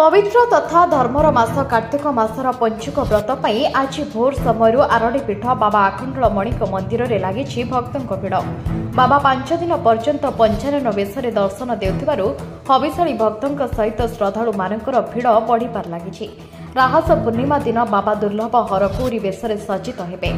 पवित्र तथा धर्मर मास कार्तिक मासर पंचुक व्रत पर आज भोर समय आरड़ीपीठ बाबा आखंडलमणि मंदिर में लगी भक्तों भिड़। बाबा 5 दिन पर्यंत पंचानन वेश दर्शन देउथिबारु हविषाली भक्तों सहित श्रद्धालु मानकर भिड़ बढ़िबार लगी। राहस पूर्णिमा दिन बाबा दुर्लभ हरकौरी वेश सज्जित हेबे।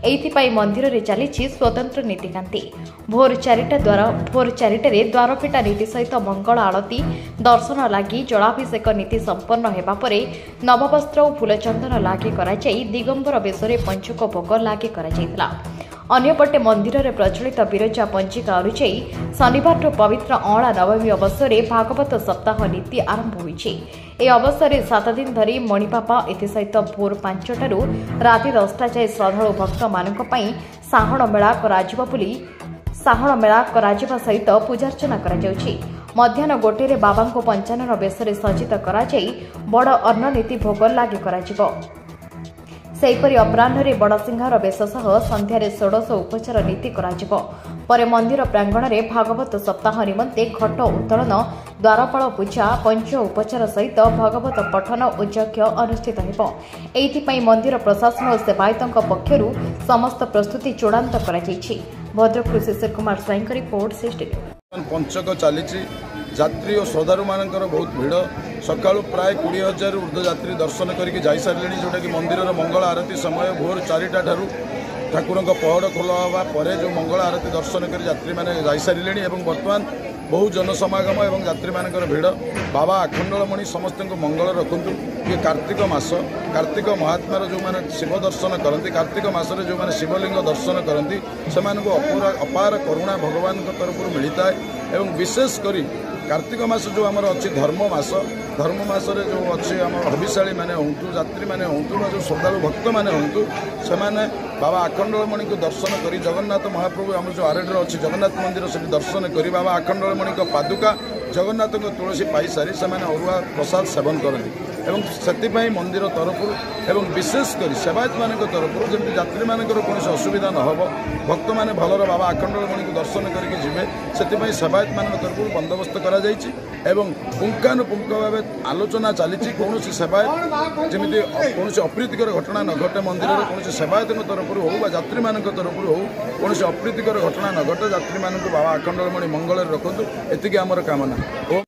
एइथिपाई मंदिर में चली स्वतंत्र नीतिकांति। भोर 4टारे द्वारपिटा नीति सहित मंगल आलती दर्शन लगी जलाभिषेक नीति संपन्न हेबा परे नववस्त्र और फूलचंदन लागे कराई दिगंबर वेश पंचुक भोग लागे कराइला। अन्यपटे मंदिर में प्रचलित विरजा पंजिका अनुଯାयी शनिवार पवित्र अँला नवमी अवसर में भागवत सप्ताह नीति आरंभ होइछि। ए अवसर में 7 दिन धरी मणिपापा एसहित भोर 5टारू राति 10टा जाए श्रद्धालु भक्त मानक पई साहण मेला कराजिबा सहित पूजार्चना कराଯାଉଛି। मध्याह्न 1 बाबा को पंचानन वेश सज्जित कराଯାई बड़ अन्न नीति भोग लागे कराजिबो। सेहीपरि अपराह्न बड़सिंहार वेश सह संध्यारे 16 उपचार नीति कराजिबो। परे मंदिर प्रांगण में भागवत सप्ताह निमंते घट उत्तोलन द्वारपाल पूजा पंच उपचार सहित भागवत पठन और यज्ञ अनुष्ठित हेबो। एइथिपाई मंदिर प्रशासन और सेवायतों पक्षरु समस्त प्रस्तुति चूड़ांत कराଯାଇଛି। भद्रकରୁ शिशिर कुमार स्वाईं रिपोर्ट सिस्टम पंचक चली यात्री और श्रद्धालु मानकर बहुत भिड़ सका प्राय 20,000 ऊर्ध्व यात्री दर्शन करके जाई सारे जोटा कि मंदिर मंगल आरती समय भोर 4टा ठारू ठाकुर पहड़ खोला पर जो मंगल आरती दर्शन कर यात्री मैंने जाई सारे बर्तमान बहु जनसमागम और यात्री मानकर भिड़। बाबा आखंडलमणि समस्त मंगल रखुंतु। ये कार्तिक मास कार्तिक महात्मार जो मैंने शिव दर्शन करती कार्तिक मासरे जो मैंने शिवलिंग दर्शन करती से अपार करुणा भगवान तरफ मिलता है। एवं विशेषकर कार्तिक मास जो आमर अच्छी धर्म मास जो अच्छे आम हविशाली मैंने हूँ यात्री मैंने हूँ जो श्रद्धालु भक्त मैंने हूँ से बाबा आखंडलमणि को दर्शन कर जगन्नाथ महाप्रभु आम जो आरडीर अच्छी जगन्नाथ मंदिर से दर्शन कर बाबा आखंडलमणि पादुका जगन्नाथ तुलसी पाई सारी से अरुआ प्रसाद सेवन करती एवं से मंदिर तरफ एवं विशेषकर सेवायत मान तरफ जमी यात्री मान कौन असुविधा न हो भक्त मैंने भलर बाबा आखंडलमणि को दर्शन करके जीवे से सेवायत मान तरफ बंदोबस्त कर पुंखानुपुंख भाव आलोचना चली कौन सेवायत जमी कौन अप्रीतिकर घटना न घटे मंदिर में कौन सेवायत तरफ हो यात्री मान तरफ हो कौन अप्रीतिकर घटना न घटे यात्री मान बाबा आखंडलमणि मंगल रखु एति आमर कामना।